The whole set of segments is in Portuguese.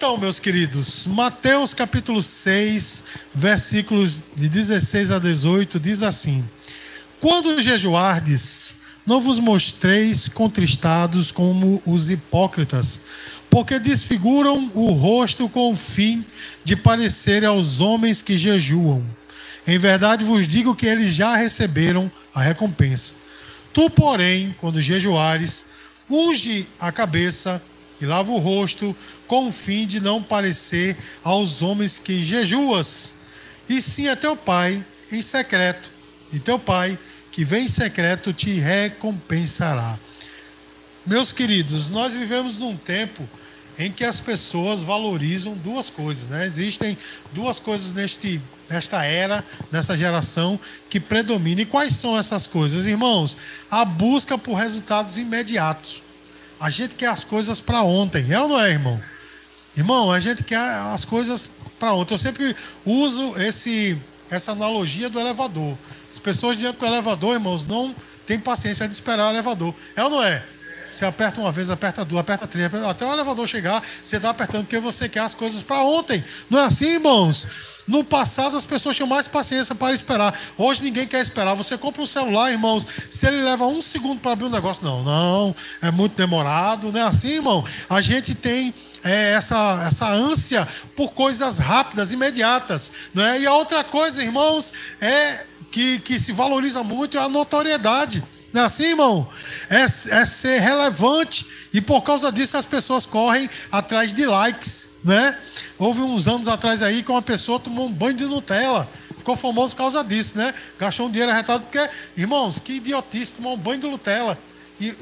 Então, meus queridos, Mateus capítulo 6, versículos de 16 a 18, diz assim: Quando jejuardes, não vos mostreis contristados como os hipócritas, porque desfiguram o rosto com o fim de parecer aos homens que jejuam. Em verdade vos digo que eles já receberam a recompensa. Tu, porém, quando jejuares, unge a cabeça e lava o rosto, com o fim de não parecer aos homens que jejuas, e sim a teu Pai em secreto, e teu Pai que vem em secreto te recompensará. Meus queridos, nós vivemos num tempo em que as pessoas valorizam duas coisas, né? Existem duas coisas nesta era, nessa geração, que predominam. E quais são essas coisas, irmãos? A busca por resultados imediatos. A gente quer as coisas para ontem, é ou não é, irmão? Irmão, a gente quer as coisas para ontem. Eu sempre uso essa analogia do elevador. As pessoas diante do elevador, irmãos, não têm paciência de esperar o elevador. É ou não é? Você aperta uma vez, aperta duas, aperta três, até o elevador chegar, você está apertando porque você quer as coisas para ontem. Não é assim, irmãos? No passado as pessoas tinham mais paciência para esperar. Hoje ninguém quer esperar. Você compra um celular, irmãos, se ele leva 1 segundo para abrir um negócio, não, é muito demorado. Não é assim, irmão? A gente tem essa ânsia por coisas rápidas, imediatas. Não é? E a outra coisa, irmãos, que se valoriza muito é a notoriedade. Não é assim, irmão? É ser relevante. E por causa disso as pessoas correm atrás de likes, né? Houve uns anos atrás aí que uma pessoa tomou um banho de Nutella. Ficou famoso por causa disso, né? Gastou um dinheiro arretado porque, irmãos, que idiotice tomar um banho de Nutella. E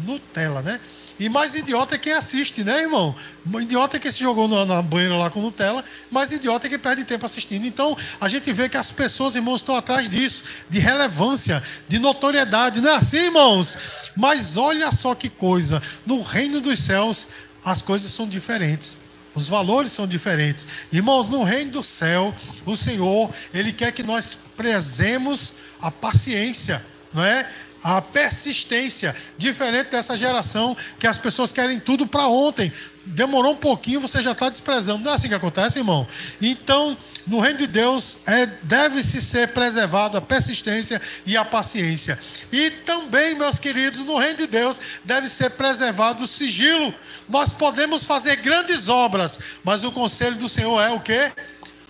Nutella, né? E mais idiota é quem assiste, né, irmão? Idiota é quem se jogou na banheira lá com Nutella, mais idiota é quem perde tempo assistindo. Então, a gente vê que as pessoas, irmãos, estão atrás disso, de relevância, de notoriedade. Não é assim, irmãos? Mas olha só que coisa. No reino dos céus, as coisas são diferentes. Os valores são diferentes. Irmãos, no reino do céu, o Senhor, Ele quer que nós prezemos a paciência, não é? A persistência, diferente dessa geração que as pessoas querem tudo para ontem. Demorou um pouquinho, você já está desprezando. Não é assim que acontece, irmão? Então, no reino de Deus, deve-se ser preservado a persistência e a paciência. E também, meus queridos, no reino de Deus, deve ser preservado o sigilo. Nós podemos fazer grandes obras, mas o conselho do Senhor é o quê?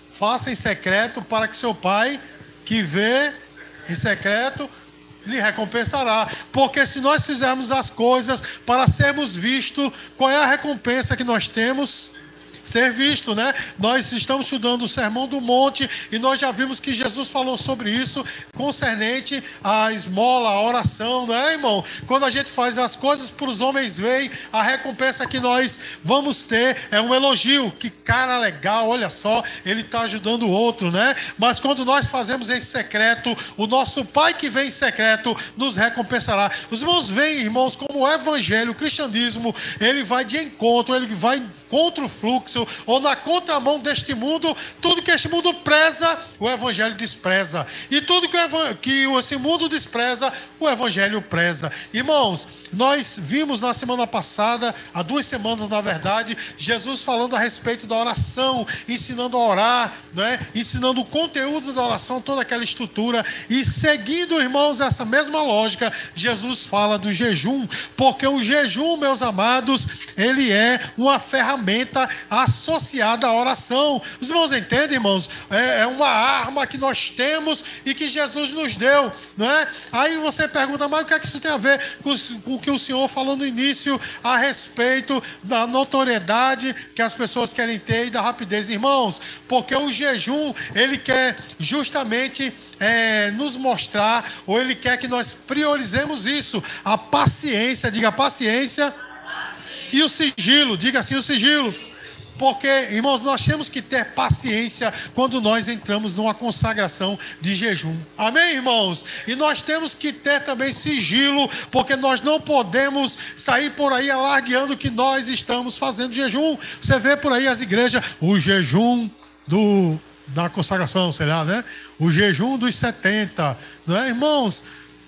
Faça em secreto para que seu Pai, que vê em secreto, lhe recompensará. Porque se nós fizermos as coisas para sermos vistos, qual é a recompensa que nós temos? Ser visto, né? Nós estamos estudando o Sermão do Monte e nós já vimos que Jesus falou sobre isso, concernente à esmola, à oração, não é, irmão? Quando a gente faz as coisas para os homens verem, a recompensa que nós vamos ter é um elogio. Que cara legal, olha só, ele está ajudando o outro, né? Mas quando nós fazemos em secreto, o nosso Pai que vem em secreto nos recompensará. Os irmãos veem, irmãos, como o evangelho, o cristianismo, ele vai de encontro, ele vai contra o fluxo, ou na contramão deste mundo. Tudo que este mundo preza, o evangelho despreza. E tudo que esse mundo despreza, o evangelho preza. Irmãos, nós vimos na semana passada, há 2 semanas na verdade, Jesus falando a respeito da oração, ensinando a orar, né? Ensinando o conteúdo da oração, toda aquela estrutura. E seguindo, irmãos, essa mesma lógica, Jesus fala do jejum, porque o jejum, meus amados, ele é uma ferramenta associada à oração. Os irmãos entendem, irmãos? É uma arma que nós temos e que Jesus nos deu, não é? Aí você pergunta, mas o que é que isso tem a ver com o que o Senhor falou no início a respeito da notoriedade que as pessoas querem ter e da rapidez? Irmãos, porque o jejum, ele quer justamente nos mostrar, ou ele quer que nós priorizemos isso, a paciência, diga paciência. E o sigilo, diga assim, o sigilo. Porque, irmãos, nós temos que ter paciência quando nós entramos numa consagração de jejum. Amém, irmãos? E nós temos que ter também sigilo, porque nós não podemos sair por aí alardeando que nós estamos fazendo jejum. Você vê por aí as igrejas, o jejum da consagração, sei lá, né? O jejum dos 70, não é, irmãos?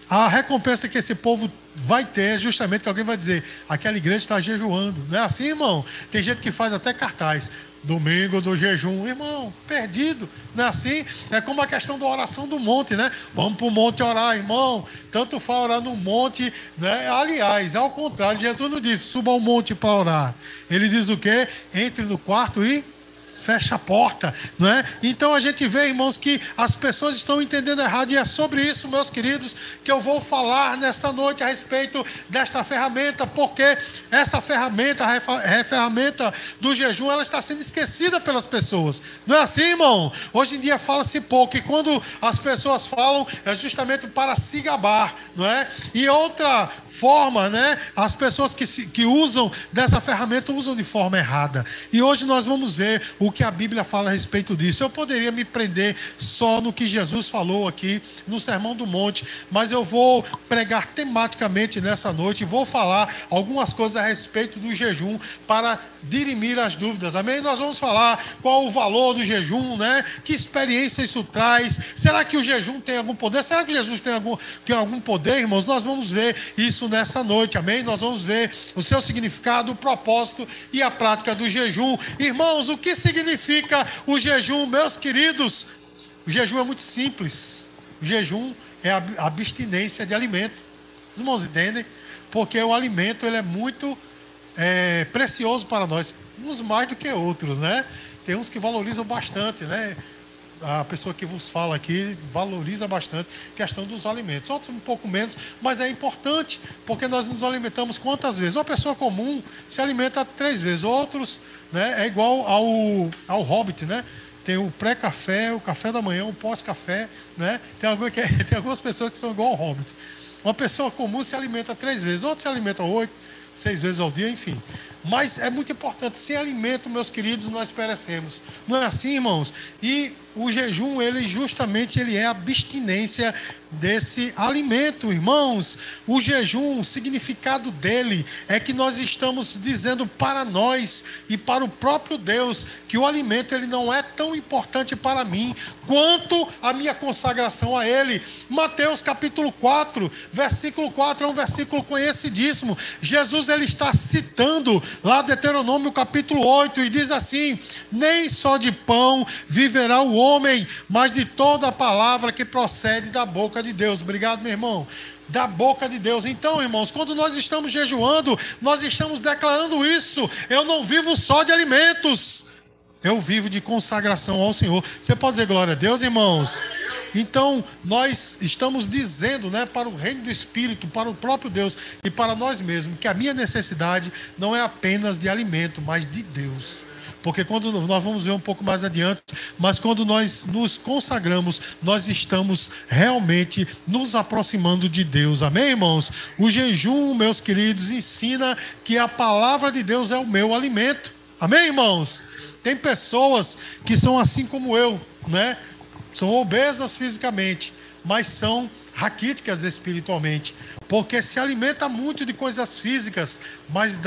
A recompensa que esse povo vai ter justamente que alguém vai dizer, aquela igreja está jejuando. Não é assim, irmão? Tem gente que faz até cartaz. Domingo do jejum, irmão, perdido, não é assim? É como a questão da oração do monte, né? Vamos para o monte orar, irmão. Tanto faz orar no monte, né? Aliás, ao contrário, Jesus não disse, suba ao monte para orar. Ele diz o quê? Entre no quarto e fecha a porta, não é? Então a gente vê, irmãos, que as pessoas estão entendendo errado, e é sobre isso, meus queridos, que eu vou falar nesta noite a respeito desta ferramenta, porque essa ferramenta, a ferramenta do jejum, ela está sendo esquecida pelas pessoas. Não é assim, irmão? Hoje em dia fala-se pouco, e quando as pessoas falam, é justamente para se gabar, não é? E outra forma, né? As pessoas que usam dessa ferramenta usam de forma errada. E hoje nós vamos ver o que a Bíblia fala a respeito disso. Eu poderia me prender só no que Jesus falou aqui no Sermão do Monte, mas eu vou pregar tematicamente nessa noite e vou falar algumas coisas a respeito do jejum para dirimir as dúvidas, amém? Nós vamos falar qual o valor do jejum, né? Que experiência isso traz, será que o jejum tem algum poder? Será que Jesus tem algum poder, irmãos? Nós vamos ver isso nessa noite, amém? Nós vamos ver o seu significado, o propósito e a prática do jejum. Irmãos, o que significa o jejum, meus queridos? O jejum é muito simples. O jejum é a abstinência de alimento. Os irmãos entendem? Porque o alimento ele é muito precioso para nós, uns mais do que outros, né? Tem uns que valorizam bastante, né? A pessoa que vos fala aqui valoriza bastante a questão dos alimentos. Outros um pouco menos, mas é importante, porque nós nos alimentamos quantas vezes? Uma pessoa comum se alimenta 3 vezes, outros, né, é igual ao Hobbit, né? Tem o pré-café, o café da manhã, o pós-café, né? Tem algumas pessoas que são igual ao Hobbit. Uma pessoa comum se alimenta 3 vezes, outros se alimentam 8, 6 vezes ao dia, enfim. Mas é muito importante, sem alimento, meus queridos, nós perecemos. Não é assim, irmãos? E o jejum, ele é a abstinência desse alimento, irmãos. O jejum, o significado dele é que nós estamos dizendo para nós e para o próprio Deus que o alimento ele não é tão importante para mim quanto a minha consagração a ele. Mateus capítulo 4, versículo 4 é um versículo conhecidíssimo. Jesus ele está citando lá Deuteronômio capítulo 8 e diz assim: nem só de pão viverá o homem, mas de toda a palavra que procede da boca de Deus. Obrigado, meu irmão. Da boca de Deus. Então, irmãos, quando nós estamos jejuando, nós estamos declarando isso. Eu não vivo só de alimentos, eu vivo de consagração ao Senhor. Você pode dizer glória a Deus, irmãos? Então, nós estamos dizendo, né, para o reino do Espírito, para o próprio Deus e para nós mesmos, que a minha necessidade não é apenas de alimento, mas de Deus. Porque quando nós vamos ver um pouco mais adiante, mas quando nós nos consagramos, nós estamos realmente nos aproximando de Deus. Amém, irmãos? O jejum, meus queridos, ensina que a palavra de Deus é o meu alimento. Amém, irmãos? Tem pessoas que são assim como eu, né? São obesas fisicamente, mas são raquíticas espiritualmente, porque se alimenta muito de coisas físicas, mas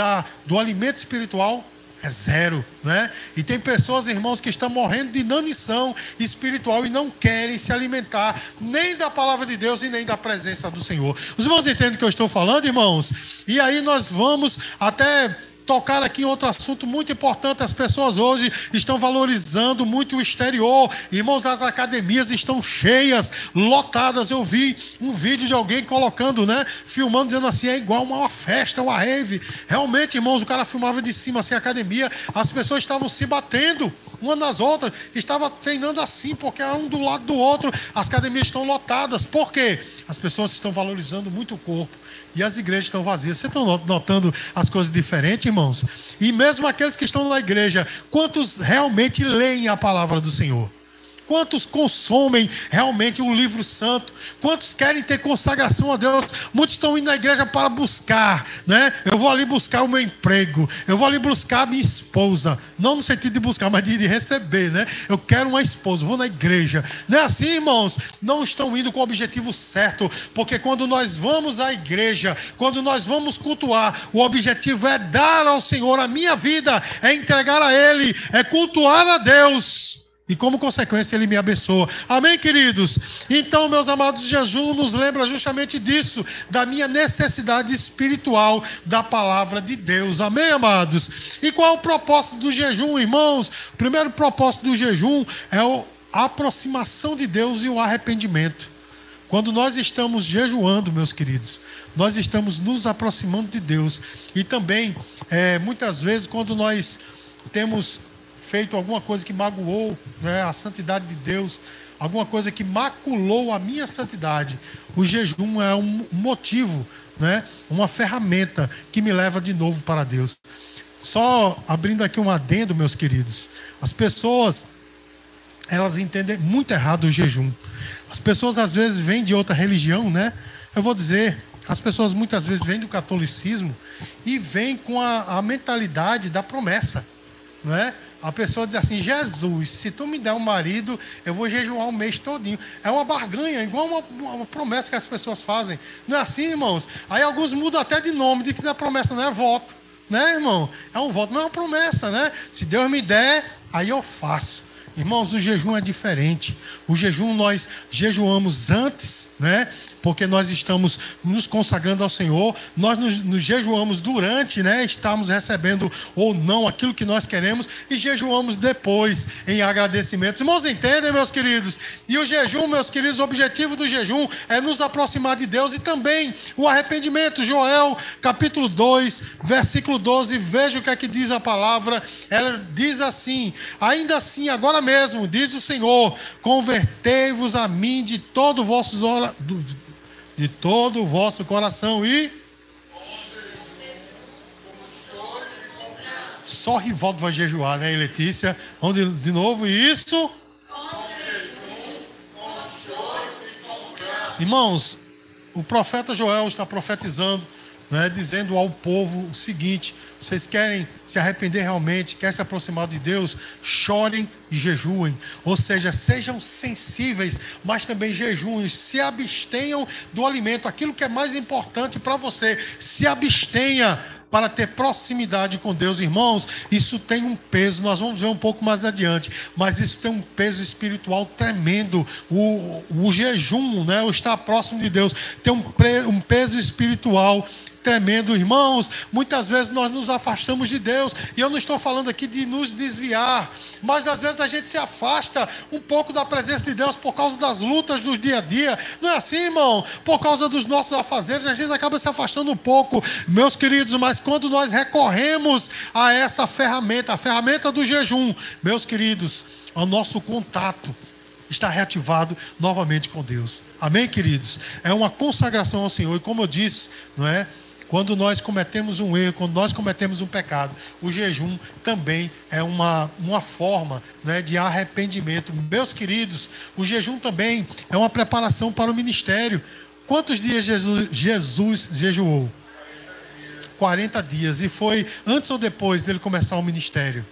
do alimento espiritual é zero, né? E tem pessoas, irmãos, que estão morrendo de inanição espiritual e não querem se alimentar nem da palavra de Deus e nem da presença do Senhor. Os irmãos entendem o que eu estou falando, irmãos? E aí nós vamos até tocar aqui em outro assunto muito importante. As pessoas hoje estão valorizando muito o exterior. Irmãos, as academias estão cheias, lotadas. Eu vi um vídeo de alguém colocando, né, filmando, dizendo assim, é igual uma festa, uma rave. Realmente, irmãos, o cara filmava de cima assim a academia, as pessoas estavam se batendo uma nas outras, estava treinando assim, porque era um do lado do outro. As academias estão lotadas. Por quê? As pessoas estão valorizando muito o corpo e as igrejas estão vazias. Vocês estão notando as coisas diferentes, irmãos? E mesmo aqueles que estão na igreja, quantos realmente leem a palavra do Senhor? Quantos consomem realmente o livro santo? Quantos querem ter consagração a Deus? Muitos estão indo na igreja para buscar, né? Eu vou ali buscar o meu emprego, eu vou ali buscar a minha esposa. Não no sentido de buscar, mas de receber, né? Eu quero uma esposa, vou na igreja. Não é assim, irmãos? Não estão indo com o objetivo certo, porque quando nós vamos à igreja, quando nós vamos cultuar, o objetivo é dar ao Senhor a minha vida, é entregar a Ele, é cultuar a Deus. E como consequência ele me abençoa. Amém, queridos? Então, meus amados, o jejum nos lembra justamente disso, da minha necessidade espiritual da palavra de Deus. Amém, amados? E qual é o propósito do jejum, irmãos? O primeiro propósito do jejum é a aproximação de Deus e o arrependimento. Quando nós estamos jejuando, meus queridos, nós estamos nos aproximando de Deus. E também, muitas vezes, quando nós temos feito alguma coisa que magoou, né, a santidade de Deus, alguma coisa que maculou a minha santidade, o jejum é um motivo, né, uma ferramenta que me leva de novo para Deus. Só abrindo aqui um adendo, meus queridos, as pessoas, elas entendem muito errado o jejum. As pessoas às vezes vêm de outra religião, né? Eu vou dizer, as pessoas muitas vezes vêm do catolicismo e vêm com a mentalidade da promessa, não é? A pessoa diz assim: Jesus, se tu me der um marido, eu vou jejuar um mês todinho. É uma barganha, igual uma promessa que as pessoas fazem. Não é assim, irmãos? Aí alguns mudam até de nome, de que não é promessa, não é voto, né, irmão? É um voto, não é uma promessa, né? Se Deus me der, aí eu faço. Irmãos, o jejum é diferente. O jejum nós jejuamos antes, né? Porque nós estamos nos consagrando ao Senhor. Nós nos jejuamos durante, né? Estamos recebendo ou não aquilo que nós queremos. E jejuamos depois, em agradecimento. Irmãos, entendem, meus queridos? E o jejum, meus queridos, o objetivo do jejum é nos aproximar de Deus. E também o arrependimento. Joel, capítulo 2, versículo 12. Veja o que é que diz a palavra. Ela diz assim: ainda assim, agora mesmo, diz o Senhor, convertei-vos a mim de todo o vosso coração e só Rivaldo vai jejuar, né, Letícia? Vamos de novo, e isso? Irmãos, o profeta Joel está profetizando, né, dizendo ao povo o seguinte: vocês querem se arrepender realmente, querem se aproximar de Deus, chorem e jejuem. Ou seja, sejam sensíveis, mas também jejuem, se abstenham do alimento, aquilo que é mais importante para você. Se abstenha para ter proximidade com Deus, irmãos. Isso tem um peso, nós vamos ver um pouco mais adiante, mas isso tem um peso espiritual tremendo. O jejum, né, o estar próximo de Deus, tem um peso espiritual tremendo, irmãos. Muitas vezes nós nos afastamos de Deus, e eu não estou falando aqui de nos desviar, mas às vezes a gente se afasta um pouco da presença de Deus por causa das lutas do dia a dia. Não é assim, irmão? Por causa dos nossos afazeres, a gente acaba se afastando um pouco, meus queridos. Mas quando nós recorremos a essa ferramenta, a ferramenta do jejum, meus queridos, o nosso contato está reativado novamente com Deus. Amém, queridos? É uma consagração ao Senhor. E como eu disse, não é? Quando nós cometemos um erro, quando nós cometemos um pecado, o jejum também é uma forma, né, de arrependimento. Meus queridos, o jejum também é uma preparação para o ministério. Quantos dias Jesus jejuou? 40 dias. E foi antes ou depois dele começar o ministério?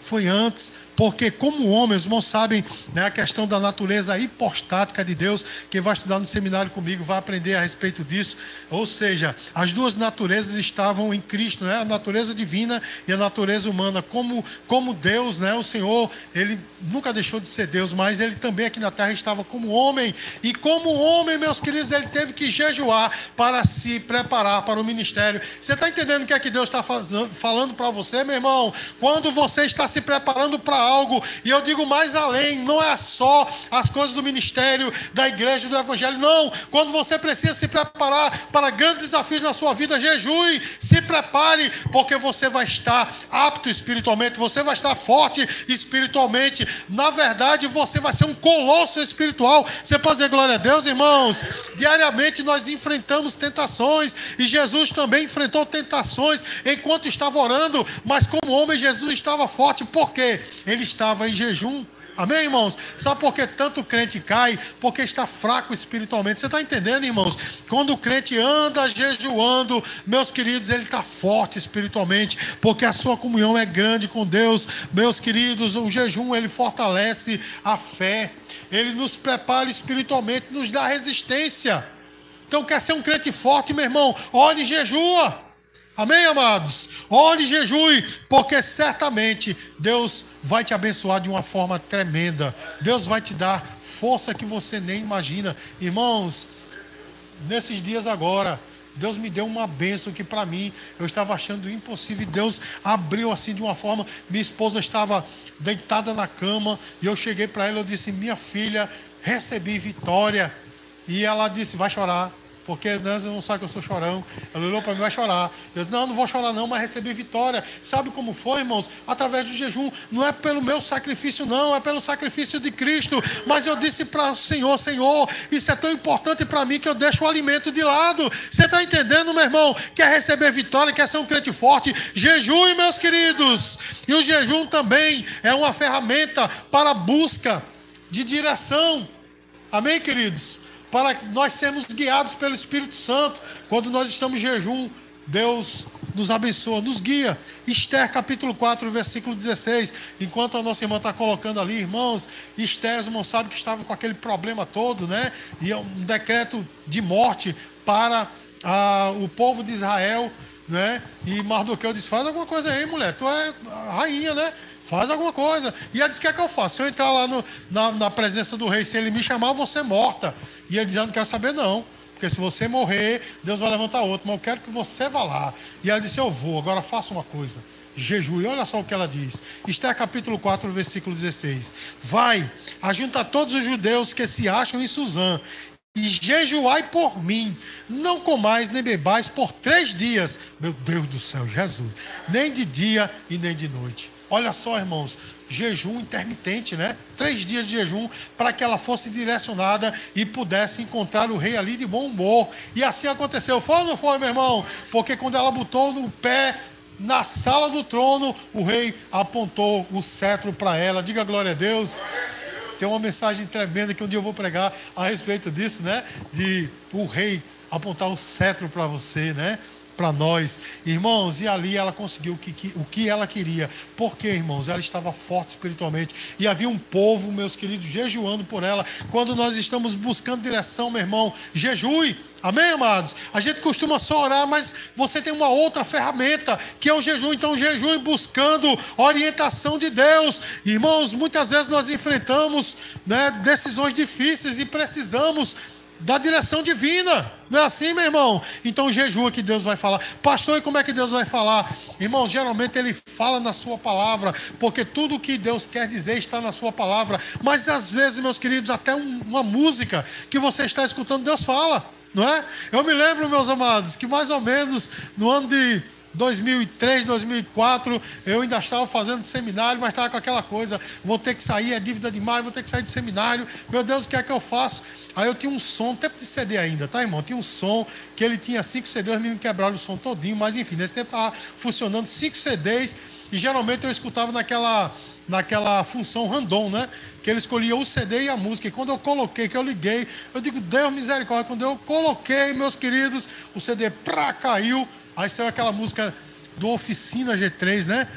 Foi antes. Porque como homens, os irmãos sabem, né, a questão da natureza hipostática de Deus. Quem vai estudar no seminário comigo vai aprender a respeito disso. Ou seja, as duas naturezas estavam em Cristo, né? A natureza divina e a natureza humana. Como Deus, né? O Senhor, ele nunca deixou de ser Deus, mas ele também aqui na terra estava como homem. E como homem, meus queridos, ele teve que jejuar para se preparar para o ministério. Você está entendendo o que é que Deus está falando para você, meu irmão? Quando você está se preparando para algo, e eu digo mais além, não é só as coisas do ministério, da igreja, do evangelho, não. Quando você precisa se preparar para grandes desafios na sua vida, jejue, se prepare, porque você vai estar apto espiritualmente, você vai estar forte espiritualmente. Na verdade, você vai ser um colosso espiritual. Você pode dizer glória a Deus, irmãos? Diariamente nós enfrentamos tentações, e Jesus também enfrentou tentações enquanto estava orando, mas como homem Jesus estava forte. Por quê? Ele estava em jejum. Amém, irmãos? Sabe por que tanto crente cai? Porque está fraco espiritualmente. Você está entendendo, irmãos? Quando o crente anda jejuando, meus queridos, ele está forte espiritualmente, porque a sua comunhão é grande com Deus. Meus queridos, o jejum, ele fortalece a fé, ele nos prepara espiritualmente, nos dá resistência. Então, quer ser um crente forte, meu irmão? Ore e jejua. Amém, amados? Ore e jejue, porque certamente Deus vai te abençoar de uma forma tremenda. Deus vai te dar força que você nem imagina. Irmãos, nesses dias agora, Deus me deu uma bênção que para mim eu estava achando impossível. Deus abriu assim de uma forma. Minha esposa estava deitada na cama e eu cheguei para ela, eu disse: minha filha, recebi vitória. E ela disse: vai chorar, porque Deus não sabe que eu sou chorão. Ela olhou para mim: vai chorar. Eu disse: não vou chorar não, mas recebi vitória. Sabe como foi, irmãos? Através do jejum. Não é pelo meu sacrifício não, é pelo sacrifício de Cristo. Mas eu disse para o Senhor: Senhor, isso é tão importante para mim que eu deixo o alimento de lado. Você está entendendo, meu irmão? Quer receber vitória, quer ser um crente forte? Jejue, meus queridos. E o jejum também é uma ferramenta para a busca de direção. Amém, queridos? Para nós sermos guiados pelo Espírito Santo. Quando nós estamos em jejum, Deus nos abençoa, nos guia. Esther capítulo 4, versículo 16. Enquanto a nossa irmã está colocando ali, irmãos, Esther, os irmãos sabem que estava com aquele problema todo, né? E é um decreto de morte para o povo de Israel, né? E Mardoqueu disse: faz alguma coisa aí, mulher, tu é a rainha, né? Faz alguma coisa. E ela disse: o que é que eu faço? Se eu entrar lá na presença do rei, se ele me chamar, eu vou ser morta. E ele dizia: eu não quero saber não, porque se você morrer, Deus vai levantar outro, mas eu quero que você vá lá. E ela disse: eu vou, agora faça uma coisa, jejue. Olha só o que ela diz. Esther capítulo 4, versículo 16. Vai, ajunta todos os judeus que se acham em Suzã, e jejuai por mim, não comais nem bebais por 3 dias. Meu Deus do céu, Jesus. Nem de dia e nem de noite. Olha só, irmãos, jejum intermitente, né? 3 dias de jejum para que ela fosse direcionada e pudesse encontrar o rei ali de bom humor. E assim aconteceu. Foi ou não foi, meu irmão? Porque quando ela botou no pé na sala do trono, o rei apontou o cetro para ela. Diga glória a Deus. Tem uma mensagem tremenda que um dia eu vou pregar a respeito disso, né? De o rei apontar o cetro para você, né? Para nós, irmãos. E ali ela conseguiu o que ela queria. Por quê, irmãos? Ela estava forte espiritualmente e havia um povo, meus queridos, jejuando por ela. Quando nós estamos buscando direção, meu irmão, jejue. Amém, amados? A gente costuma só orar, mas você tem uma outra ferramenta, que é o jejum. Então, jejum buscando orientação de Deus. Irmãos, muitas vezes nós enfrentamos, né, decisões difíceis e precisamos da direção divina. Não é assim, meu irmão? Então jejua que Deus vai falar. Pastor, e como é que Deus vai falar? Irmão, geralmente Ele fala na sua palavra, porque tudo o que Deus quer dizer está na sua palavra. Mas às vezes, meus queridos, até uma música que você está escutando, Deus fala, não é? Eu me lembro, meus amados, que mais ou menos no ano de 2003, 2004, eu ainda estava fazendo seminário, mas estava com aquela coisa: vou ter que sair, é dívida demais, vou ter que sair do seminário, meu Deus, o que é que eu faço? Aí eu tinha um som, tempo de CD ainda, tá, irmão? Tinha um som que ele tinha 5 CDs, os meninos quebraram o som todinho, mas enfim, nesse tempo estava funcionando 5 CDs, e geralmente eu escutava naquela função random, né? Que ele escolhia o CD e a música. E quando eu coloquei, que eu liguei, eu digo: Deus misericórdia. Quando eu coloquei, meus queridos, o CD caiu. Aí saiu aquela música do Oficina G3, né?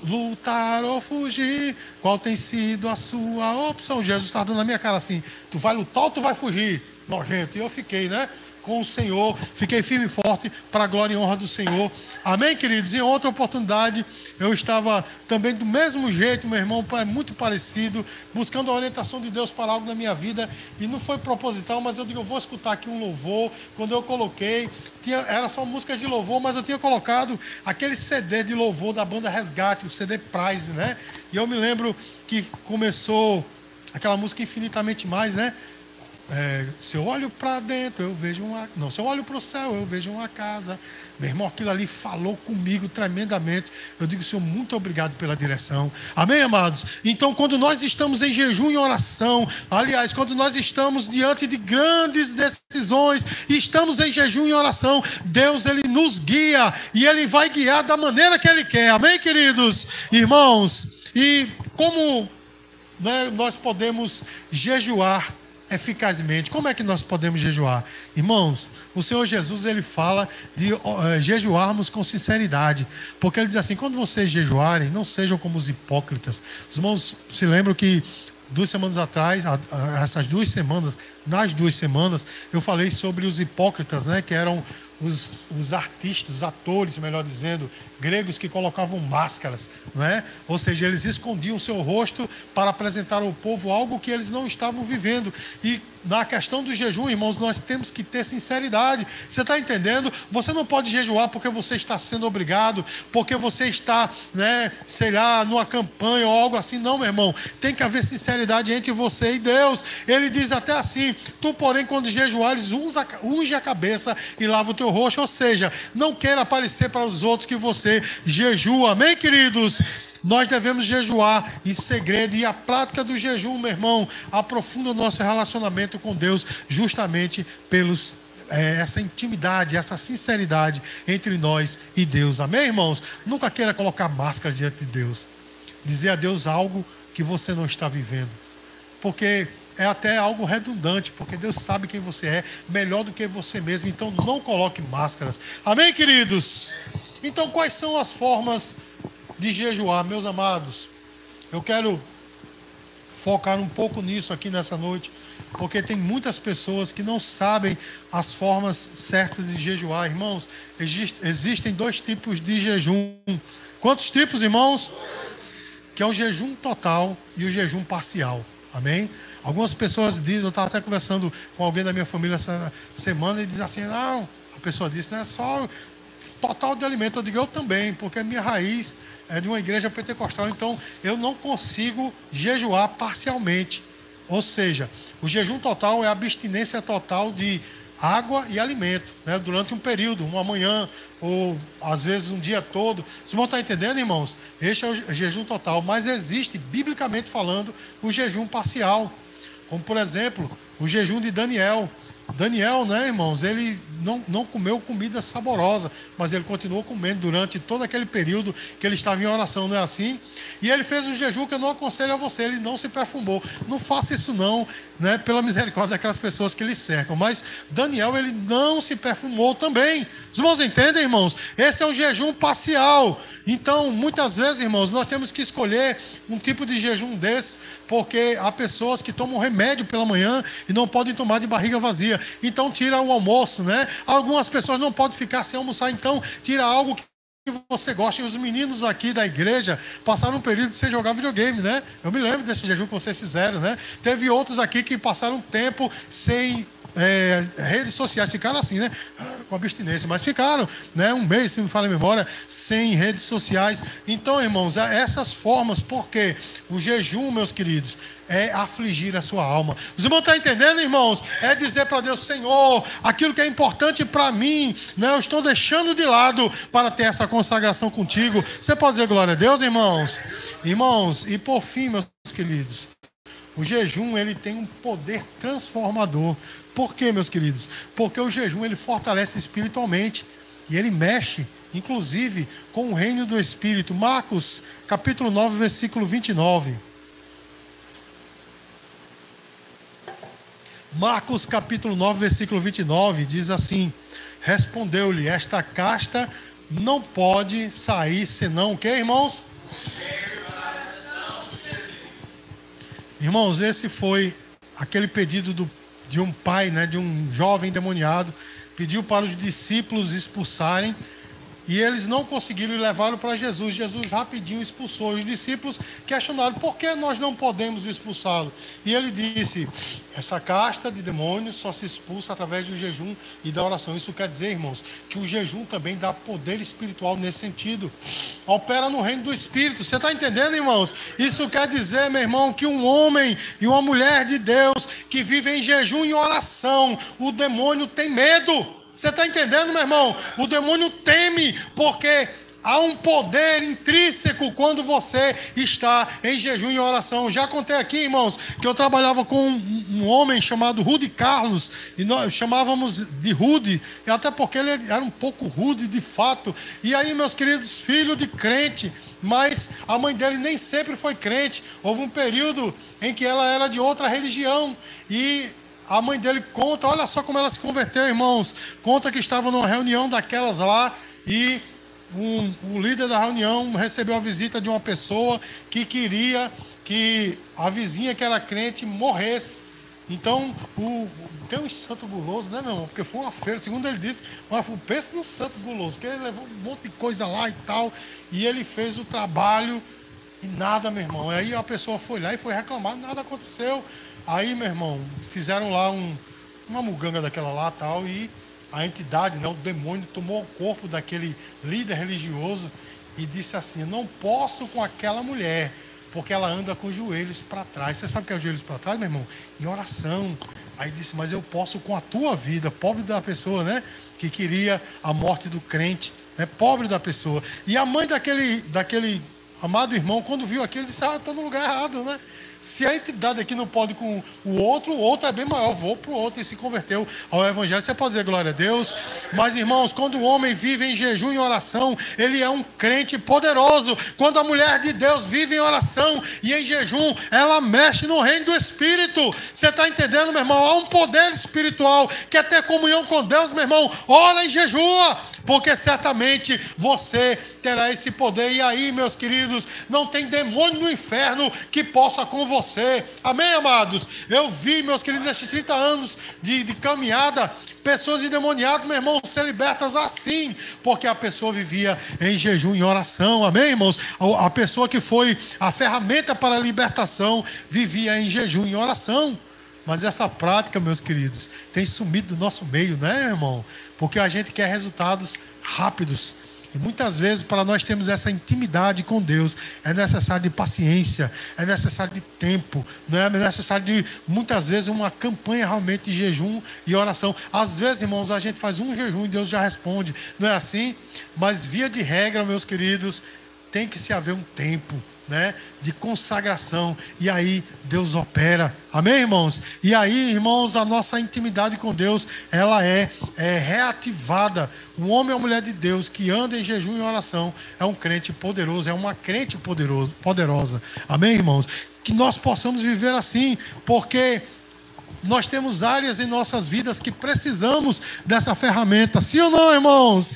Lutar ou fugir, qual tem sido a sua opção? Jesus está dando na minha cara assim: tu vai lutar ou tu vai fugir? Nojento. E eu fiquei, né, com o Senhor, fiquei firme e forte para a glória e honra do Senhor. Amém, queridos? Em outra oportunidade, eu estava também do mesmo jeito, meu irmão, muito parecido, buscando a orientação de Deus para algo na minha vida, e não foi proposital, mas eu digo: eu vou escutar aqui um louvor. Quando eu coloquei, era só músicas de louvor, mas eu tinha colocado aquele CD de louvor da banda Resgate, o CD Prize, né? E eu me lembro que começou aquela música Infinitamente Mais, né? Se eu olho para dentro, eu vejo se eu olho para o céu, eu vejo uma casa. Meu irmão, aquilo ali falou comigo tremendamente. Eu digo: Senhor, muito obrigado pela direção. Amém, amados? Então, quando nós estamos em jejum e oração, aliás, quando nós estamos diante de grandes decisões e estamos em jejum e oração, Deus, Ele nos guia, e Ele vai guiar da maneira que Ele quer. Amém, queridos? Irmãos, e como, né, nós podemos jejuar eficazmente? Como é que nós podemos jejuar? Irmãos, o Senhor Jesus, Ele fala de jejuarmos com sinceridade, porque Ele diz assim: quando vocês jejuarem, não sejam como os hipócritas. Os irmãos se lembram que 2 semanas atrás, nas 2 semanas, eu falei sobre os hipócritas, né, que eram os artistas, os atores, melhor dizendo, gregos que colocavam máscaras, não é? Ou seja, eles escondiam o seu rosto para apresentar ao povo algo que eles não estavam vivendo. E na questão do jejum, irmãos, nós temos que ter sinceridade. Você está entendendo? Você não pode jejuar porque você está sendo obrigado, porque você está, sei lá, numa campanha ou algo assim. Não, meu irmão. Tem que haver sinceridade entre você e Deus. Ele diz até assim: tu, porém, quando jejuares, unge a cabeça e lava o teu rosto. Ou seja, não queira aparecer para os outros que você jejua. Amém, queridos? Nós devemos jejuar em segredo, e a prática do jejum, meu irmão, aprofunda o nosso relacionamento com Deus, justamente pelos essa intimidade, essa sinceridade entre nós e Deus. Amém, irmãos? Nunca queira colocar máscara diante de Deus, dizer a Deus algo que você não está vivendo, porque é até algo redundante, porque Deus sabe quem você é melhor do que você mesmo. Então não coloque máscaras. Amém, queridos? Então, quais são as formas de jejuar, meus amados? Eu quero focar um pouco nisso aqui nessa noite, porque tem muitas pessoas que não sabem as formas certas de jejuar. Irmãos, existem 2 tipos de jejum. Quantos tipos, irmãos? Que é o jejum total e o jejum parcial. Amém? Algumas pessoas dizem, eu estava até conversando com alguém da minha família essa semana, e diz assim: não, a pessoa disse, não é só total de alimento. Eu digo, eu também, porque a minha raiz é de uma igreja pentecostal, então eu não consigo jejuar parcialmente. Ou seja, o jejum total é a abstinência total de água e alimento, durante um período, uma manhã, ou às vezes um dia todo. Vocês vão estar entendendo, irmãos? Este é o jejum total. Mas existe, biblicamente falando, o jejum parcial, como por exemplo o jejum de Daniel. Daniel, irmãos, ele não comeu comida saborosa, mas ele continuou comendo durante todo aquele período que ele estava em oração, não é assim? E ele fez um jejum que eu não aconselho a você, ele não se perfumou. Não faça isso não, pela misericórdia daquelas pessoas que lhe cercam. Mas Daniel, ele não se perfumou também. Os irmãos entendem, irmãos? Esse é o jejum parcial. Então, muitas vezes, irmãos, nós temos que escolher um tipo de jejum desse, porque há pessoas que tomam remédio pela manhã e não podem tomar de barriga vazia. Então, tira o almoço, Algumas pessoas não podem ficar sem almoçar, então tira algo que você gosta. E os meninos aqui da igreja passaram um período sem jogar videogame, Eu me lembro desse jejum que vocês fizeram, Teve outros aqui que passaram um tempo sem redes sociais, ficaram assim, com abstinência, mas ficaram, um mês, se me falha a memória, sem redes sociais. Então, irmãos, essas formas, porque o jejum, meus queridos, é afligir a sua alma. Os irmãos estão entendendo, irmãos? É dizer para Deus: Senhor, aquilo que é importante para mim, eu estou deixando de lado para ter essa consagração contigo. Você pode dizer glória a Deus, irmãos? Irmãos, e por fim, meus queridos, o jejum, ele tem um poder transformador. Por quê, meus queridos? Porque o jejum, ele fortalece espiritualmente e ele mexe, inclusive, com o reino do Espírito. Marcos, capítulo 9, versículo 29. Marcos, capítulo 9, versículo 29, diz assim: respondeu-lhe: esta casta não pode sair senão o quê, irmãos? Irmãos, esse foi aquele pedido de um pai, de um jovem endemoniado. Pediu para os discípulos expulsarem, e eles não conseguiram e levaram para Jesus. Jesus rapidinho expulsou. Os discípulos questionaram: por que nós não podemos expulsá-lo? E ele disse: essa casta de demônios só se expulsa através do jejum e da oração. Isso quer dizer, irmãos, que o jejum também dá poder espiritual nesse sentido. Opera no reino do Espírito. Você está entendendo, irmãos? Isso quer dizer, meu irmão, que um homem e uma mulher de Deus que vivem em jejum e oração, o demônio tem medo. Você está entendendo, meu irmão? O demônio teme, porque há um poder intrínseco quando você está em jejum e oração. Já contei aqui, irmãos, que eu trabalhava com um homem chamado Rudy Carlos, e nós chamávamos de Rudy, até porque ele era um pouco rude de fato. E aí, meus queridos, filho de crente, mas a mãe dele nem sempre foi crente. Houve um período em que ela era de outra religião, e a mãe dele conta, olha só como ela se converteu, irmãos. Conta que estava numa reunião daquelas lá, e o líder da reunião recebeu a visita de uma pessoa que queria que a vizinha, que era crente, morresse. Então, tem um santo guloso, né, meu irmão? Porque foi uma feira, segundo ele disse, mas pensa no santo guloso, porque ele levou um monte de coisa lá e tal, e ele fez o trabalho e nada, meu irmão. Aí a pessoa foi lá e foi reclamar, nada aconteceu. Aí, meu irmão, fizeram lá uma muganga daquela lá e tal, e a entidade, né, o demônio, tomou o corpo daquele líder religioso e disse assim: eu não posso com aquela mulher, porque ela anda com os joelhos para trás. Você sabe o que é os joelhos para trás, meu irmão? Em oração. Aí disse: mas eu posso com a tua vida. Pobre da pessoa, né? Que queria a morte do crente, né? Pobre da pessoa. E a mãe daquele amado irmão, quando viu aquilo, disse: ah, estou no lugar errado, né? Se a entidade aqui não pode com o outro é bem maior. Vou para o outro. E se converteu ao evangelho. Você pode dizer glória a Deus. Mas, irmãos, quando o homem vive em jejum e oração, ele é um crente poderoso. Quando a mulher de Deus vive em oração e em jejum, ela mexe no reino do Espírito. Você está entendendo, meu irmão? Há um poder espiritual. Quer ter comunhão com Deus, meu irmão? Ora e jejua, porque certamente você terá esse poder. E aí, meus queridos, não tem demônio no inferno que possa com você. Amém, amados? Eu vi, meus queridos, nesses 30 anos de caminhada, pessoas endemoniadas, meu irmão, ser libertas assim, porque a pessoa vivia em jejum e oração. Amém, irmãos? A pessoa que foi a ferramenta para a libertação vivia em jejum e oração. Mas essa prática, meus queridos, tem sumido do nosso meio, né, irmão? Porque a gente quer resultados rápidos. E muitas vezes, para nós termos essa intimidade com Deus, é necessário de paciência, é necessário de tempo, não é necessário de, muitas vezes, uma campanha realmente de jejum e oração. Às vezes, irmãos, a gente faz um jejum e Deus já responde. Não é assim? Mas, via de regra, meus queridos, tem que se haver um tempo, né, de consagração, e aí Deus opera. Amém, irmãos? E aí, irmãos, a nossa intimidade com Deus, ela é reativada. Um homem ou mulher de Deus que anda em jejum e oração é um crente poderoso, é uma crente poderosa. Amém, irmãos? Que nós possamos viver assim, porque nós temos áreas em nossas vidas que precisamos dessa ferramenta. Sim ou não, irmãos?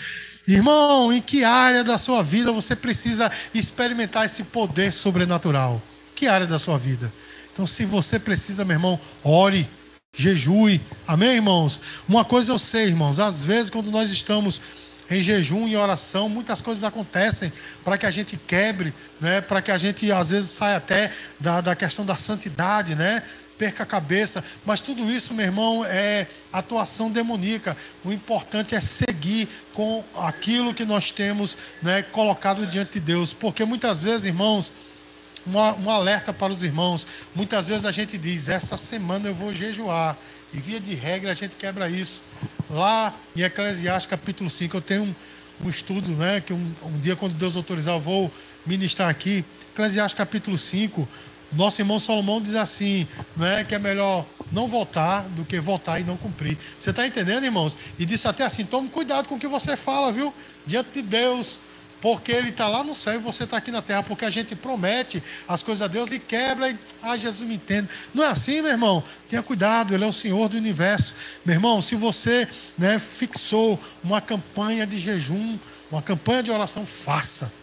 Irmão, em que área da sua vida você precisa experimentar esse poder sobrenatural? Que área da sua vida? Então, se você precisa, meu irmão, ore, jejue. Amém, irmãos? Uma coisa eu sei, irmãos, às vezes quando nós estamos em jejum e oração, muitas coisas acontecem para que a gente quebre, né? Para que a gente, às vezes, saia até da questão da santidade, né? Perca a cabeça, mas tudo isso, meu irmão, é atuação demoníaca. O importante é seguir com aquilo que nós temos, né, colocado diante de Deus, porque muitas vezes, irmãos, um alerta para os irmãos, muitas vezes a gente diz: essa semana eu vou jejuar, e via de regra a gente quebra isso. Lá em Eclesiastes capítulo 5, eu tenho um estudo, né, que um dia, quando Deus autorizar, eu vou ministrar aqui. Eclesiastes capítulo 5, nosso irmão Salomão diz assim, né, que é melhor não votar do que votar e não cumprir. Você está entendendo, irmãos? E disse até assim: tome cuidado com o que você fala, viu? Diante de Deus, porque Ele está lá no céu e você está aqui na terra. Porque a gente promete as coisas a Deus e quebra. Jesus me entende. Não é assim, meu irmão? Tenha cuidado, Ele é o Senhor do universo. Meu irmão, se você, né, fixou uma campanha de jejum, uma campanha de oração, faça.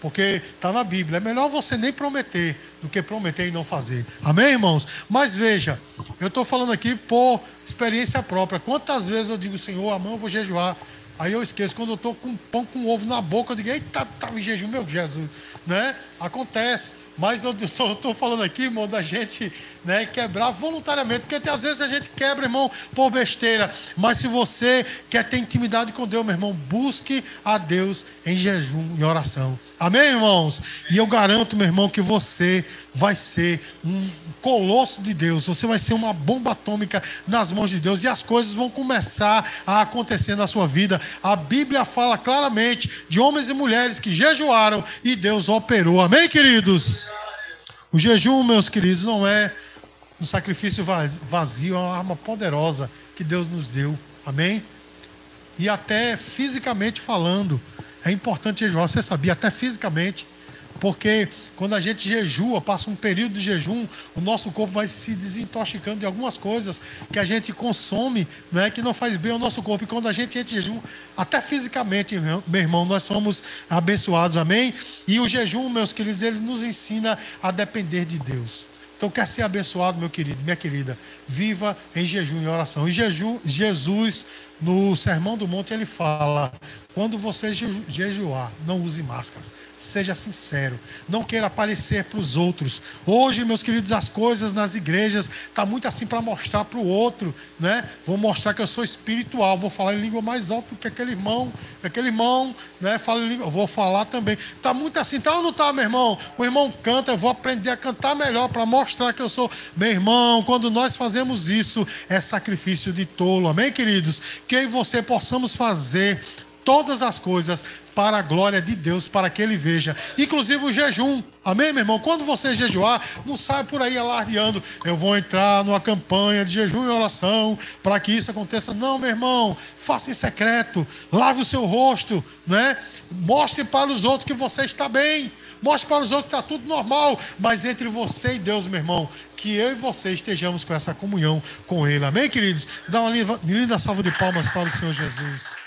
Porque está na Bíblia. É melhor você nem prometer do que prometer e não fazer. Amém, irmãos? Mas veja, eu estou falando aqui por experiência própria. Quantas vezes eu digo: Senhor, amanhã eu vou jejuar. Aí eu esqueço. Quando eu estou com pão com ovo na boca, eu digo: eita, estava em jejum, meu Jesus. Né? Acontece. Mas eu estou falando aqui, irmão, da gente, né, quebrar voluntariamente. Porque às vezes a gente quebra, irmão, por besteira. Mas se você quer ter intimidade com Deus, meu irmão, busque a Deus em jejum e oração. Amém, irmãos? E eu garanto, meu irmão, que você vai ser um colosso de Deus. Você vai ser uma bomba atômica nas mãos de Deus. E as coisas vão começar a acontecer na sua vida. A Bíblia fala claramente de homens e mulheres que jejuaram e Deus operou. Amém, queridos? O jejum, meus queridos, não é um sacrifício vazio, é uma arma poderosa que Deus nos deu. Amém? E até fisicamente falando, é importante jejuar. Você sabia? Até fisicamente. Porque quando a gente jejua, passa um período de jejum, o nosso corpo vai se desintoxicando de algumas coisas que a gente consome, né, que não faz bem ao nosso corpo. E quando a gente entra em jejum, até fisicamente, meu irmão, nós somos abençoados. Amém? E o jejum, meus queridos, ele nos ensina a depender de Deus. Então, quer ser abençoado, meu querido, minha querida, viva em jejum e oração. E Jesus, no Sermão do Monte, ele fala: quando você jejuar, não use máscaras. Seja sincero. Não queira aparecer para os outros. Hoje, meus queridos, as coisas nas igrejas estão muito assim para mostrar para o outro, né? Vou mostrar que eu sou espiritual. Vou falar em língua mais alta do que aquele irmão. Aquele irmão, né? Fala em língua. Eu vou falar também. Está muito assim. Tá ou não está, meu irmão? O irmão canta. Eu vou aprender a cantar melhor para mostrar que eu sou. Meu irmão, quando nós fazemos isso, é sacrifício de tolo. Amém, queridos? Que eu e você possamos fazer todas as coisas para a glória de Deus, para que Ele veja, inclusive o jejum. Amém, meu irmão? Quando você jejuar, não saia por aí alardeando: eu vou entrar numa campanha de jejum e oração para que isso aconteça. Não, meu irmão, faça em secreto, lave o seu rosto, né? Mostre para os outros que você está bem. Mostre para os outros que está tudo normal. Mas entre você e Deus, meu irmão, que eu e você estejamos com essa comunhão com Ele. Amém, queridos? Dá uma linda salva de palmas para o Senhor Jesus.